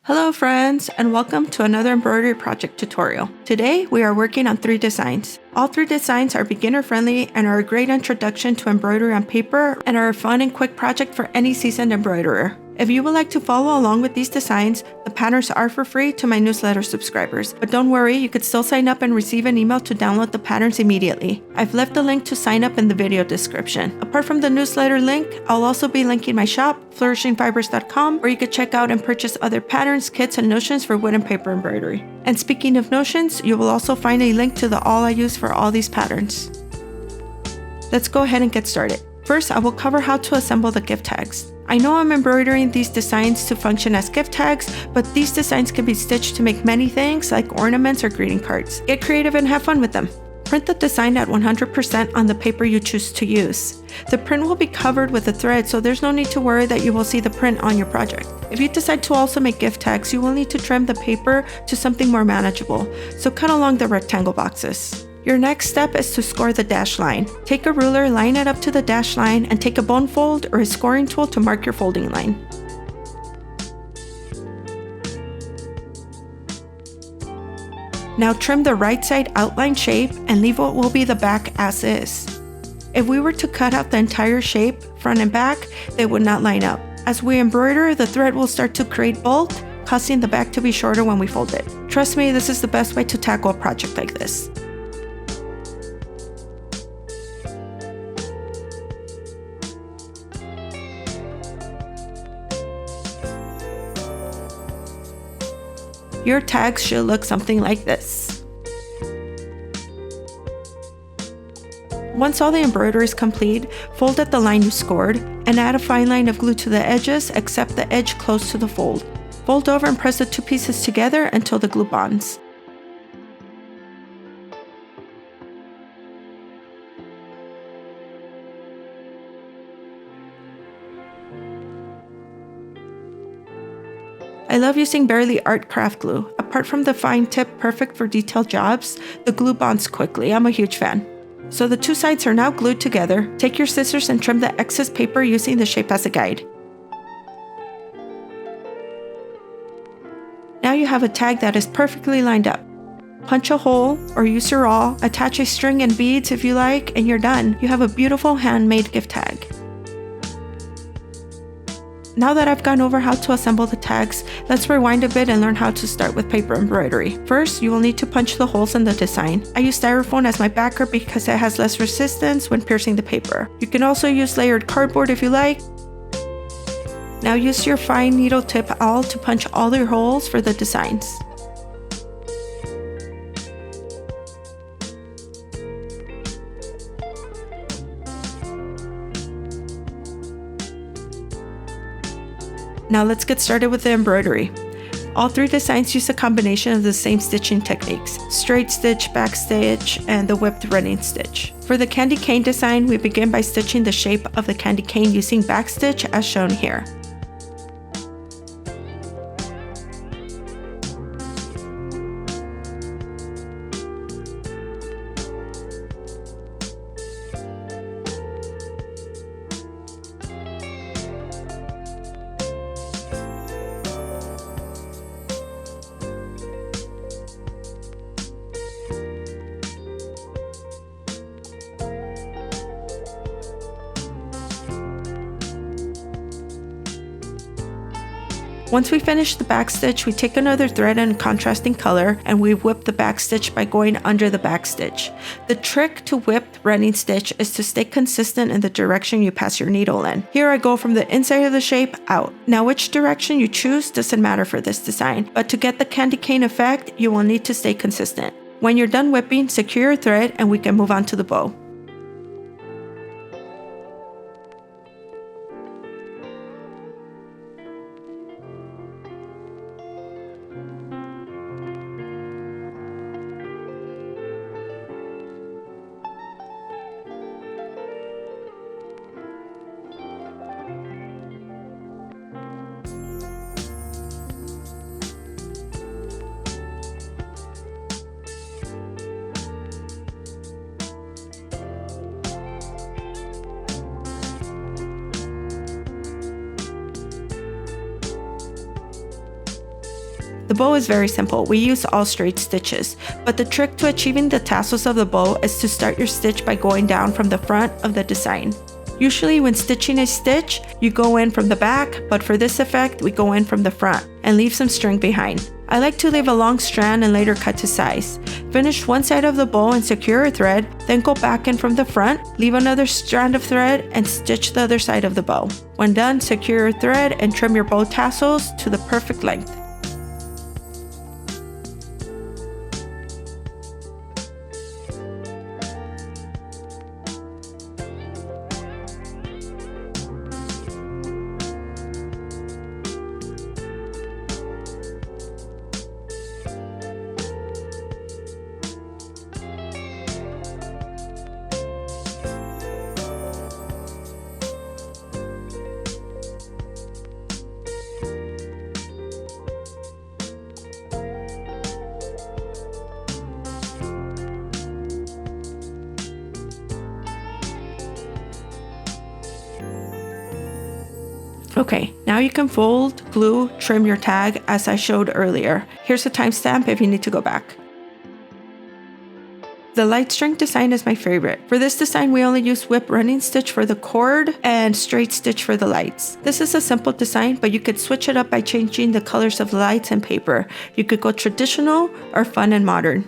Hello friends, and welcome to another embroidery project tutorial. Today we are working on 3 designs. All 3 designs are beginner friendly and are a great introduction to embroidery on paper and are a fun and quick project for any seasoned embroiderer. If you would like to follow along with these designs, the patterns are for free to my newsletter subscribers. But don't worry, you could still sign up and receive an email to download the patterns immediately. I've left a link to sign up in the video description. Apart from the newsletter link, I'll also be linking my shop, flourishingfibers.com, where you could check out and purchase other patterns, kits, and notions for wood and paper embroidery. And speaking of notions, you will also find a link to the all I use for all these patterns. Let's go ahead and get started. First, I will cover how to assemble the gift tags. I know I'm embroidering these designs to function as gift tags, but these designs can be stitched to make many things like ornaments or greeting cards. Get creative and have fun with them. Print the design at 100% on the paper you choose to use. The print will be covered with a thread, so there's no need to worry that you will see the print on your project. If you decide to also make gift tags, you will need to trim the paper to something more manageable, so cut along the rectangle boxes. Your next step is to score the dash line. Take a ruler, line it up to the dash line, and take a bone fold or a scoring tool to mark your folding line. Now trim the right side outline shape and leave what will be the back as is. If we were to cut out the entire shape, front and back, they would not line up. As we embroider, the thread will start to create bulk, causing the back to be shorter when we fold it. Trust me, this is the best way to tackle a project like this. Your tags should look something like this. Once all the embroidery is complete, fold at the line you scored and add a fine line of glue to the edges except the edge close to the fold. Fold over and press the 2 pieces together until the glue bonds. I love using Barely Art craft glue. Apart from the fine tip perfect for detailed jobs, the glue bonds quickly. I'm a huge fan. So the 2 sides are now glued together. Take your scissors and trim the excess paper using the shape as a guide. Now you have a tag that is perfectly lined up. Punch a hole or use your awl, attach a string and beads if you like, and you're done. You have a beautiful handmade gift tag. Now that I've gone over how to assemble the tags, let's rewind a bit and learn how to start with paper embroidery. First, you will need to punch the holes in the design. I use styrofoam as my backer because it has less resistance when piercing the paper. You can also use layered cardboard if you like. Now use your fine needle tip awl to punch all your holes for the designs. Now let's get started with the embroidery. All 3 designs use a combination of the same stitching techniques: straight stitch, back stitch, and the whipped running stitch. For the candy cane design, we begin by stitching the shape of the candy cane using back stitch as shown here. Once we finish the back stitch, we take another thread in a contrasting color and we whip the back stitch by going under the back stitch. The trick to whipped running stitch is to stay consistent in the direction you pass your needle in. Here I go from the inside of the shape out. Now which direction you choose doesn't matter for this design, but to get the candy cane effect, you will need to stay consistent. When you're done whipping, secure your thread and we can move on to the bow. The bow is very simple. We use all straight stitches, but the trick to achieving the tassels of the bow is to start your stitch by going down from the front of the design. Usually when stitching a stitch, you go in from the back, but for this effect, we go in from the front and leave some string behind. I like to leave a long strand and later cut to size. Finish one side of the bow and secure a thread, then go back in from the front, leave another strand of thread and stitch the other side of the bow. When done, secure your thread and trim your bow tassels to the perfect length. Okay, now you can fold, glue, trim your tag as I showed earlier. Here's a timestamp if you need to go back. The light string design is my favorite. For this design, we only use whip running stitch for the cord and straight stitch for the lights. This is a simple design, but you could switch it up by changing the colors of the lights and paper. You could go traditional or fun and modern.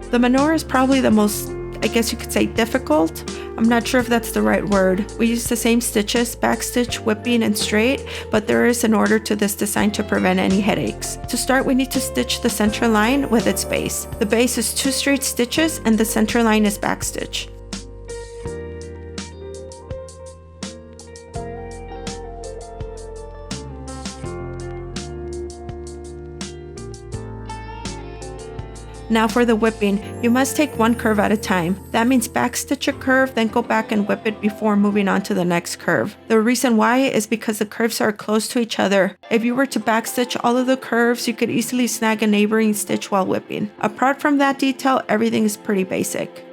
The Menorah is probably the most, I guess you could say, difficult. I'm not sure if that's the right word. We use the same stitches, backstitch, whipping, and straight, but there is an order to this design to prevent any headaches. To start, we need to stitch the center line with its base. The base is 2 straight stitches and the center line is backstitch. Now for the whipping, you must take one curve at a time. That means backstitch a curve, then go back and whip it before moving on to the next curve. The reason why is because the curves are close to each other. If you were to backstitch all of the curves, you could easily snag a neighboring stitch while whipping. Apart from that detail, everything is pretty basic.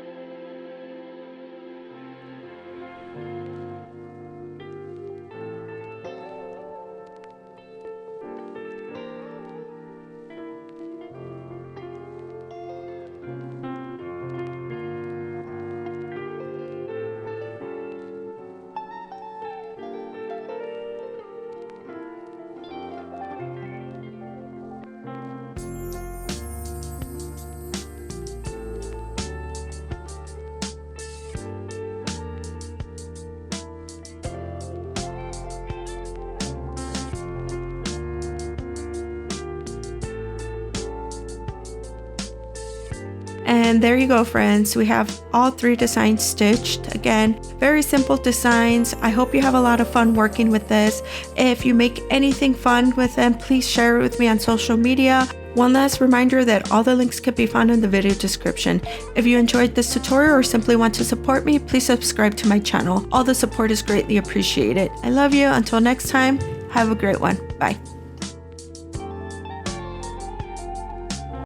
And there you go, friends. We have all 3 designs stitched. Again, very simple designs. I hope you have a lot of fun working with this. If you make anything fun with them, please share it with me on social media. One last reminder that all the links can be found in the video description. If you enjoyed this tutorial or simply want to support me, please subscribe to my channel. All the support is greatly appreciated. I love you. Until next time, have a great one. Bye.